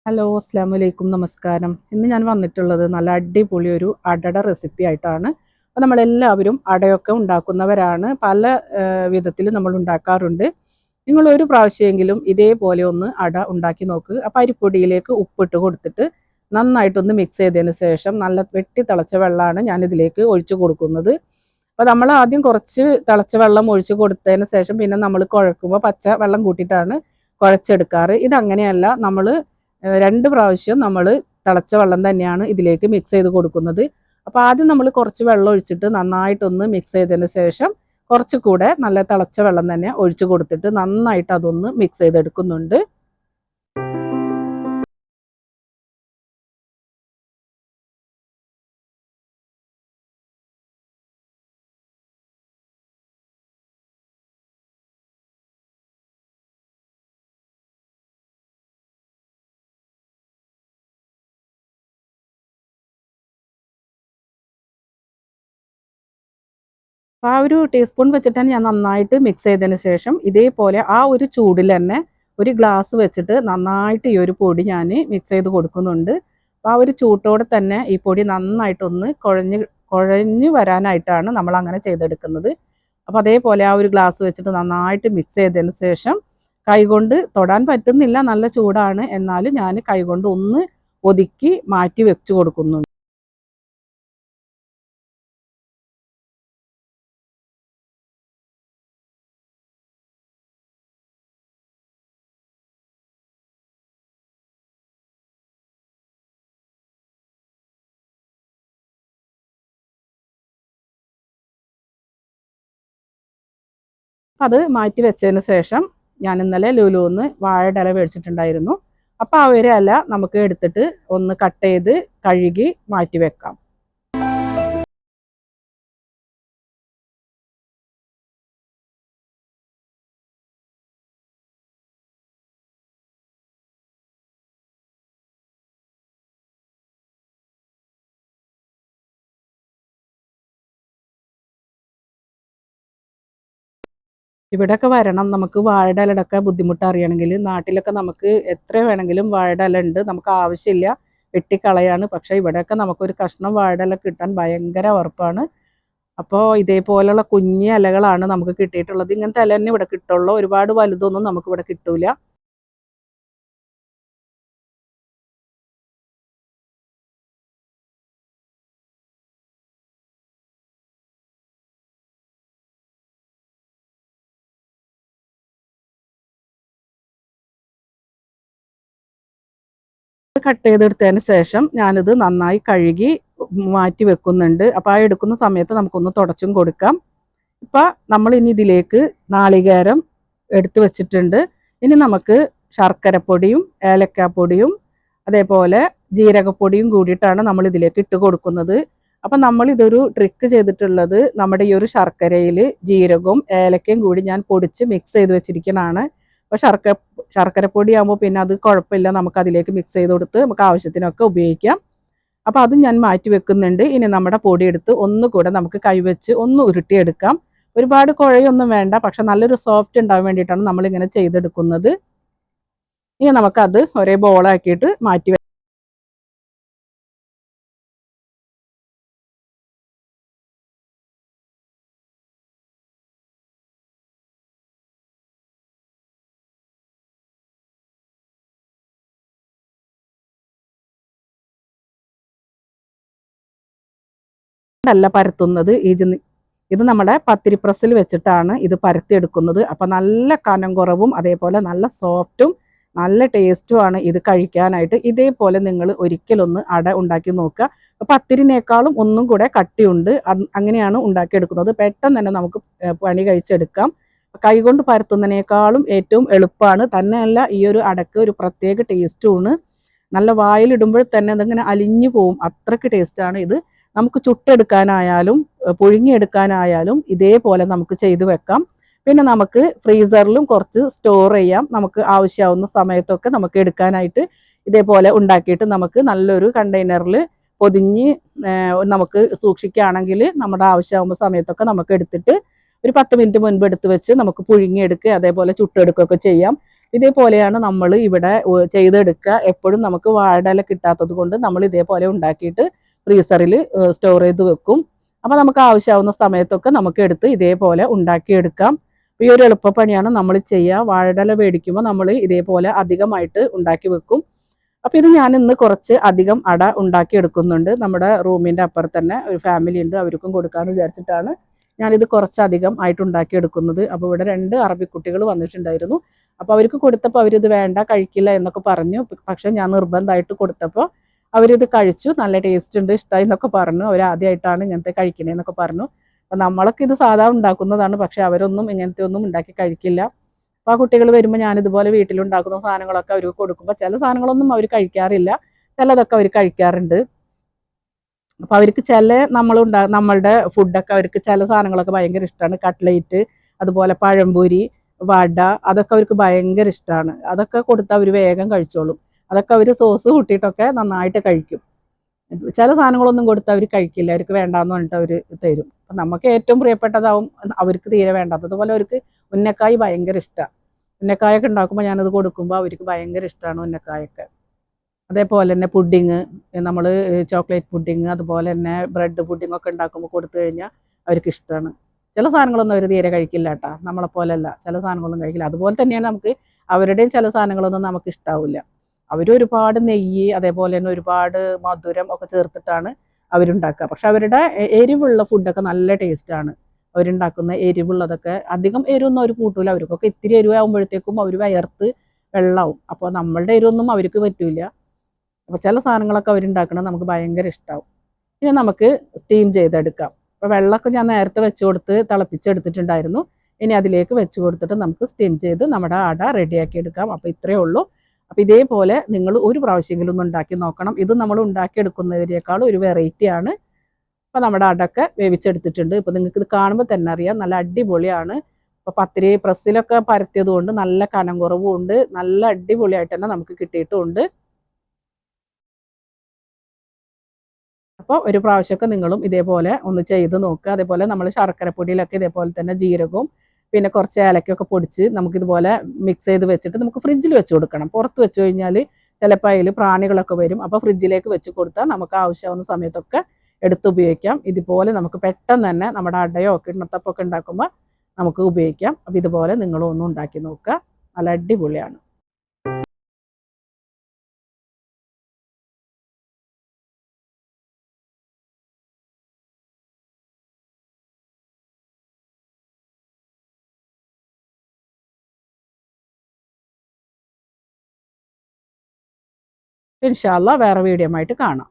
Hello, അസ്സലാമു അലൈക്കും, നമസ്കാരം. ഇന്ന് ഞാൻ വന്നിട്ടുള്ളത് നല്ല അടിപൊളി ഒരു അടയുടെ റെസിപ്പി ആയിട്ടാണ്. അപ്പോൾ നമ്മളെല്ലാവരും അടയൊക്കെ ഉണ്ടാക്കുന്നവരാണ്. പല വിധത്തിൽ നമ്മൾ ഉണ്ടാക്കാറുണ്ട്. നിങ്ങൾ ഒരു പ്രാവശ്യമെങ്കിലും ഇതേപോലെ ഒന്ന് അട ഉണ്ടാക്കി നോക്ക്. അപ്പോൾ അരിപ്പൊടിയിലേക്ക് ഉപ്പിട്ട് കൊടുത്തിട്ട് നന്നായിട്ടൊന്ന് മിക്സ് ചെയ്തതിന് ശേഷം നല്ല വെട്ടി തിളച്ച വെള്ളമാണ് ഞാനിതിലേക്ക് ഒഴിച്ചു കൊടുക്കുന്നത്. അപ്പോൾ നമ്മൾ ആദ്യം കുറച്ച് തിളച്ച വെള്ളം ഒഴിച്ച് കൊടുത്തതിന് ശേഷം പിന്നെ നമ്മൾ കുഴക്കുമ്പോൾ പച്ച വെള്ളം കൂട്ടിയിട്ടാണ് കുഴച്ചെടുക്കാറ്. ഇതങ്ങനെയല്ല, നമ്മൾ 2 പ്രാവശ്യം നമ്മൾ തിളച്ച വെള്ളം തന്നെയാണ് ഇതിലേക്ക് മിക്സ് ചെയ്ത് കൊടുക്കുന്നത്. അപ്പോൾ ആദ്യം നമ്മൾ കുറച്ച് വെള്ളം ഒഴിച്ചിട്ട് നന്നായിട്ടൊന്ന് മിക്സ് ചെയ്തതിന് ശേഷം കുറച്ച് കൂടെ നല്ല തിളച്ച വെള്ളം തന്നെ ഒഴിച്ച് കൊടുത്തിട്ട് നന്നായിട്ട് അതൊന്ന് മിക്സ് ചെയ്തെടുക്കുന്നുണ്ട്. അപ്പോൾ ആ ഒരു ടീസ്പൂൺ വെച്ചിട്ടാണ് ഞാൻ നന്നായിട്ട് മിക്സ് ചെയ്തതിന് ശേഷം ഇതേപോലെ ആ ഒരു ചൂടിൽ തന്നെ ഒരു ഗ്ലാസ് വെച്ചിട്ട് നന്നായിട്ട് ഈ ഒരു പൊടി ഞാൻ മിക്സ് ചെയ്ത് കൊടുക്കുന്നുണ്ട്. അപ്പോൾ ആ ഒരു ചൂട്ടോടെ തന്നെ ഈ പൊടി നന്നായിട്ടൊന്ന് കുഴഞ്ഞ് വരാനായിട്ടാണ് നമ്മൾ അങ്ങനെ ചെയ്തെടുക്കുന്നത്. അപ്പോൾ അതേപോലെ ആ ഒരു ഗ്ലാസ് വെച്ചിട്ട് നന്നായിട്ട് മിക്സ് ചെയ്തതിന് ശേഷം കൈകൊണ്ട് തൊടാൻ പറ്റുന്നില്ല, നല്ല ചൂടാണ്, എന്നാലും ഞാൻ കൈകൊണ്ട് ഒന്ന് ഒതുക്കി മാറ്റി വെച്ച് കൊടുക്കുന്നുണ്ട്. അത് മാറ്റി വെച്ചതിന് ശേഷം ഞാൻ ഇന്നലെ ലുലുന്ന് വാഴയുടെ ഇല മേടിച്ചിട്ടുണ്ടായിരുന്നു. അപ്പോൾ ആ ഒരു ഇല നമുക്ക് എടുത്തിട്ട് ഒന്ന് കട്ട് ചെയ്ത് കഴുകി മാറ്റി വെക്കാം. ഇവിടെയൊക്കെ വരണം, നമുക്ക് വാഴയുടെ ഇലയുടെ ബുദ്ധിമുട്ട് അറിയണമെങ്കിൽ. നാട്ടിലൊക്കെ നമുക്ക് എത്ര വേണമെങ്കിലും വാഴയുടെ ഇല ഉണ്ട്, നമുക്ക് ആവശ്യമില്ല, വെട്ടിക്കളയാണ്. പക്ഷേ ഇവിടെയൊക്കെ നമുക്കൊരു കഷ്ണം വാഴയുടെ ഇല കിട്ടാൻ ഭയങ്കര ഉറപ്പാണ്. അപ്പോൾ ഇതേപോലെയുള്ള കുഞ്ഞ് ഇലകളാണ് നമുക്ക് കിട്ടിയിട്ടുള്ളത്. ഇങ്ങനത്തെ ഇല തന്നെ ഇവിടെ കിട്ടുള്ളൂ, ഒരുപാട് വലുതൊന്നും നമുക്ക് ഇവിടെ കിട്ടൂല. കട്ട് ചെയ്തെടുത്തതിന് ശേഷം ഞാനിത് നന്നായി കഴുകി മാറ്റി വെക്കുന്നുണ്ട്. അപ്പോൾ ആ എടുക്കുന്ന സമയത്ത് നമുക്കൊന്ന് തുടച്ചും കൊടുക്കാം. ഇപ്പം നമ്മൾ ഇനി ഇതിലേക്ക് നാളികേരം എടുത്ത് വെച്ചിട്ടുണ്ട്. ഇനി നമുക്ക് ശർക്കരപ്പൊടിയും ഏലക്കാപ്പൊടിയും അതേപോലെ ജീരകപ്പൊടിയും കൂടിയിട്ടാണ് നമ്മൾ ഇതിലേക്ക് ഇട്ട് കൊടുക്കുന്നത്. അപ്പം നമ്മൾ ഇതൊരു ട്രിക്ക് ചെയ്തിട്ടുള്ളത്, നമ്മുടെ ഈ ഒരു ശർക്കരയിൽ ജീരകവും ഏലക്കയും കൂടി ഞാൻ പൊടിച്ച് മിക്സ് ചെയ്ത് വെച്ചിരിക്കുന്നതാണ്. അപ്പോൾ ശർക്കരപ്പൊടി ആകുമ്പോൾ പിന്നെ അത് കുഴപ്പമില്ല, നമുക്ക് അതിലേക്ക് മിക്സ് ചെയ്ത് കൊടുത്ത് നമുക്ക് ആവശ്യത്തിനൊക്കെ ഉപയോഗിക്കാം. അപ്പോൾ അതും ഞാൻ മാറ്റി വെക്കുന്നുണ്ട്. ഇനി നമ്മുടെ പൊടിയെടുത്ത് ഒന്നുകൂടെ നമുക്ക് കൈവച്ച് ഒന്ന് ഉരുട്ടിയെടുക്കാം. ഒരുപാട് കുഴയൊന്നും വേണ്ട, പക്ഷെ നല്ലൊരു സോഫ്റ്റ് ഉണ്ടാവാൻ വേണ്ടിയിട്ടാണ് നമ്മളിങ്ങനെ ചെയ്തെടുക്കുന്നത്. ഇനി നമുക്കത് ഒരേ ബോളാക്കിയിട്ട് മാറ്റി അല്ല പരത്തുന്നത്. ഇത് നമ്മുടെ പത്തിരി പ്രസ്സിൽ വെച്ചിട്ടാണ് ഇത് പരത്തിയെടുക്കുന്നത്. അപ്പം നല്ല കനം കുറവും അതേപോലെ നല്ല സോഫ്റ്റും നല്ല ടേസ്റ്റുമാണ് ഇത് കഴിക്കാനായിട്ട്. ഇതേപോലെ നിങ്ങൾ ഒരിക്കലൊന്ന് അട ഉണ്ടാക്കി നോക്കുക. പത്തിരിനേക്കാളും ഒന്നും കൂടെ കട്ടിയുണ്ട്. അങ്ങനെയാണ് ഉണ്ടാക്കിയെടുക്കുന്നത്. പെട്ടെന്ന് തന്നെ നമുക്ക് പണി കഴിച്ചെടുക്കാം. കൈകൊണ്ട് പരത്തുന്നതിനേക്കാളും ഏറ്റവും എളുപ്പമാണ്. തന്നെയല്ല, ഈ ഒരു അടക്ക് ഒരു പ്രത്യേക ടേസ്റ്റുമാണ്. നല്ല വായിലിടുമ്പോൾ തന്നെ അതിങ്ങനെ അലിഞ്ഞു പോവും, അത്രയ്ക്ക് ടേസ്റ്റാണ് ഇത്. നമുക്ക് ചുട്ടെടുക്കാനായാലും പുഴുങ്ങിയെടുക്കാനായാലും ഇതേപോലെ നമുക്ക് ചെയ്ത് വെക്കാം. പിന്നെ നമുക്ക് ഫ്രീസറിലും കുറച്ച് സ്റ്റോർ ചെയ്യാം. നമുക്ക് ആവശ്യമാവുന്ന സമയത്തൊക്കെ നമുക്ക് എടുക്കാനായിട്ട് ഇതേപോലെ ഉണ്ടാക്കിയിട്ട് നമുക്ക് നല്ലൊരു കണ്ടെയ്നറിൽ പൊതിഞ്ഞ് നമുക്ക് സൂക്ഷിക്കുകയാണെങ്കിൽ നമ്മുടെ ആവശ്യമാകുന്ന സമയത്തൊക്കെ നമുക്ക് എടുത്തിട്ട് ഒരു 10 മിനിറ്റ് മുൻപ് എടുത്ത് വെച്ച് നമുക്ക് പുഴുങ്ങിയെടുക്കുക അതേപോലെ ചുട്ടെടുക്കുകയൊക്കെ ചെയ്യാം. ഇതേപോലെയാണ് നമ്മൾ ഇവിടെ ചെയ്തെടുക്കുക. എപ്പോഴും നമുക്ക് വാഴയില കിട്ടാത്തത് കൊണ്ട് നമ്മൾ ഇതേപോലെ ഉണ്ടാക്കിയിട്ട് ഫ്രീസറിൽ സ്റ്റോർ ചെയ്ത് വെക്കും. അപ്പോൾ നമുക്ക് ആവശ്യമാവുന്ന സമയത്തൊക്കെ നമുക്ക് എടുത്ത് ഇതേപോലെ ഉണ്ടാക്കിയെടുക്കാം. ഈ ഒരു എളുപ്പപ്പണിയാണ് നമ്മൾ ചെയ്യുക. വാഴയില മേടിക്കുമ്പോൾ നമ്മൾ ഇതേപോലെ അധികമായിട്ട് ഉണ്ടാക്കി വെക്കും. അപ്പോൾ ഇത് ഞാൻ ഇന്ന് കുറച്ച് അധികം അട ഉണ്ടാക്കി എടുക്കുന്നുണ്ട്. നമ്മുടെ റൂമിൻ്റെ അപ്പുറത്ത് തന്നെ ഒരു ഫാമിലി ഉണ്ട്, അവർക്കും കൊടുക്കാമെന്ന് വിചാരിച്ചിട്ടാണ് ഞാനിത് കുറച്ചധികം ആയിട്ട് ഉണ്ടാക്കി എടുക്കുന്നത്. അപ്പോൾ ഇവിടെ 2 അറബി കുട്ടികൾ വന്നിട്ടുണ്ടായിരുന്നു. അപ്പോൾ അവർക്ക് കൊടുത്തപ്പോൾ അവരിത് വേണ്ട, കഴിക്കില്ല എന്നൊക്കെ പറഞ്ഞു. പക്ഷേ ഞാൻ നിർബന്ധമായിട്ട് കൊടുത്തപ്പോൾ അവരിത് കഴിച്ചു. നല്ല ടേസ്റ്റ് ഉണ്ട്, ഇഷ്ടമായി എന്നൊക്കെ പറഞ്ഞു. അവർ ആദ്യമായിട്ടാണ് ഇങ്ങനത്തെ കഴിക്കണേന്നൊക്കെ പറഞ്ഞു. അപ്പം നമ്മളൊക്കെ ഇത് സാധാ ഉണ്ടാക്കുന്നതാണ്, പക്ഷേ അവരൊന്നും ഇങ്ങനത്തെ ഒന്നും ഉണ്ടാക്കി കഴിക്കില്ല. അപ്പോൾ ആ കുട്ടികൾ വരുമ്പോൾ ഞാനിതുപോലെ വീട്ടിലുണ്ടാക്കുന്ന സാധനങ്ങളൊക്കെ അവർക്ക് കൊടുക്കുമ്പോൾ ചില സാധനങ്ങളൊന്നും അവർ കഴിക്കാറില്ല, ചിലതൊക്കെ അവർ കഴിക്കാറുണ്ട്. അപ്പോൾ അവർക്ക് ചില നമ്മളുടെ ഫുഡൊക്കെ അവർക്ക് ചില സാധനങ്ങളൊക്കെ ഭയങ്കര ഇഷ്ടമാണ്. കട്ട്ലേറ്റ്, അതുപോലെ പഴംപൊരി, വട, അതൊക്കെ അവർക്ക് ഭയങ്കര ഇഷ്ടമാണ്. അതൊക്കെ കൊടുത്താൽ അവർ വേഗം കഴിച്ചോളും. അതൊക്കെ അവർ സോസ് കൂട്ടിയിട്ടൊക്കെ നന്നായിട്ട് കഴിക്കും. ചില സാധനങ്ങളൊന്നും കൊടുത്താൽ അവർ കഴിക്കില്ല, അവർക്ക് വേണ്ടാന്ന് പറഞ്ഞിട്ട് അവർ തരും. അപ്പം നമുക്ക് ഏറ്റവും പ്രിയപ്പെട്ടതാവും അവർക്ക് തീരെ വേണ്ടാത്തത്. അതുപോലെ അവർക്ക് ഉന്നക്കായ് ഭയങ്കര ഇഷ്ടമാണ്. ഉന്നക്കായൊക്കെ ഉണ്ടാക്കുമ്പോൾ ഞാനത് കൊടുക്കുമ്പോൾ അവർക്ക് ഭയങ്കര ഇഷ്ടമാണ് ഉന്നക്കായൊക്കെ. അതേപോലെ തന്നെ പുഡിങ്, നമ്മൾ ചോക്ലേറ്റ് പുഡിങ്, അതുപോലെ തന്നെ ബ്രെഡ് പുഡിങ് ഒക്കെ ഉണ്ടാക്കുമ്പോൾ കൊടുത്തു കഴിഞ്ഞാൽ അവർക്ക് ഇഷ്ടമാണ്. ചില സാധനങ്ങളൊന്നും അവർ തീരെ കഴിക്കില്ല കേട്ടോ, നമ്മളെപ്പോലല്ല, ചില സാധനങ്ങളൊന്നും കഴിക്കില്ല. അതുപോലെ തന്നെയാണ് നമുക്ക് അവരുടെയും ചില സാധനങ്ങളൊന്നും നമുക്ക് ഇഷ്ടാവില്ല. അവരൊരുപാട് നെയ്യ്, അതേപോലെ തന്നെ ഒരുപാട് മധുരം ഒക്കെ ചേർത്തിട്ടാണ് അവരുണ്ടാക്കുക. പക്ഷെ അവരുടെ എരിവുള്ള ഫുഡൊക്കെ നല്ല ടേസ്റ്റാണ്. അവരുണ്ടാക്കുന്ന എരിവുള്ളതൊക്കെ അധികം എരിവൊന്നും അവർ കൂട്ടൂല. അവർക്കൊക്കെ ഇത്തിരി എരിവാകുമ്പോഴത്തേക്കും അവർ വയർത്ത് വെള്ളമാവും. അപ്പോൾ നമ്മളുടെ എരിവൊന്നും അവർക്ക് പറ്റില്ല. അപ്പോൾ ചില സാധനങ്ങളൊക്കെ അവരുണ്ടാക്കണത് നമുക്ക് ഭയങ്കര ഇഷ്ടമാവും. ഇനി നമുക്ക് സ്റ്റീം ചെയ്തെടുക്കാം. അപ്പോൾ വെള്ളമൊക്കെ ഞാൻ നേരത്തെ വെച്ച് കൊടുത്ത് തിളപ്പിച്ചെടുത്തിട്ടുണ്ടായിരുന്നു. ഇനി അതിലേക്ക് വെച്ച് കൊടുത്തിട്ട് നമുക്ക് സ്റ്റീം ചെയ്ത് നമ്മുടെ അട റെഡിയാക്കി എടുക്കാം. അപ്പോൾ ഇത്രയേ ഉള്ളൂ. അപ്പോൾ ഇതേപോലെ നിങ്ങൾ ഒരു പ്രാവശ്യമെങ്കിലും ഒന്ന് ഉണ്ടാക്കി നോക്കണം. ഇത് നമ്മൾ ഉണ്ടാക്കിയെടുക്കുന്നതിനേക്കാളും ഒരു വെറൈറ്റിയാണ്. അപ്പോൾ നമ്മുടെ അടയൊക്കെ വേവിച്ചെടുത്തിട്ടുണ്ട്. ഇപ്പോൾ നിങ്ങൾക്ക് ഇത് കാണുമ്പോൾ തന്നെ അറിയാം, നല്ല അടിപൊളിയാണ്. അപ്പോൾ പത്തിരി പ്രസ്സിലൊക്കെ പരത്തിയത് കൊണ്ട് നല്ല കനം കുറവും ഉണ്ട്, നല്ല അടിപൊളിയായിട്ട് തന്നെ നമുക്ക് കിട്ടിയിട്ടുമുണ്ട്. അപ്പോൾ ഒരു പ്രാവശ്യമൊക്കെ നിങ്ങളും ഇതേപോലെ ഒന്ന് ചെയ്ത് നോക്കുക. അതേപോലെ നമ്മൾ ശർക്കരപ്പൊടിയിലൊക്കെ ഇതേപോലെ തന്നെ ജീരകവും പിന്നെ കുറച്ച് ഏലക്കയൊക്കെ പൊടിച്ച് നമുക്കിതുപോലെ മിക്സ് ചെയ്ത് വെച്ചിട്ട് നമുക്ക് ഫ്രിഡ്ജിൽ വെച്ച് കൊടുക്കണം. പുറത്ത് വെച്ച് കഴിഞ്ഞാൽ ചിലപ്പോൾ അതിൽ പ്രാണികളൊക്കെ വരും. അപ്പോൾ ഫ്രിഡ്ജിലേക്ക് വെച്ച് കൊടുത്താൽ നമുക്ക് ആവശ്യമാവുന്ന സമയത്തൊക്കെ എടുത്ത് ഉപയോഗിക്കാം. ഇതുപോലെ നമുക്ക് പെട്ടെന്ന് തന്നെ നമ്മുടെ അടയോ കിണ്ണത്തപ്പൊക്കെ ഉണ്ടാക്കുമ്പോൾ നമുക്ക് ഉപയോഗിക്കാം. അപ്പോൾ ഇതുപോലെ നിങ്ങളും ഒന്ന് ഉണ്ടാക്കി നോക്കുക, നല്ല അടിപൊളിയാണ്. ഇൻഷാ അല്ലാഹ് വേറെ വീഡിയോ ആയിട്ട് കാണാം.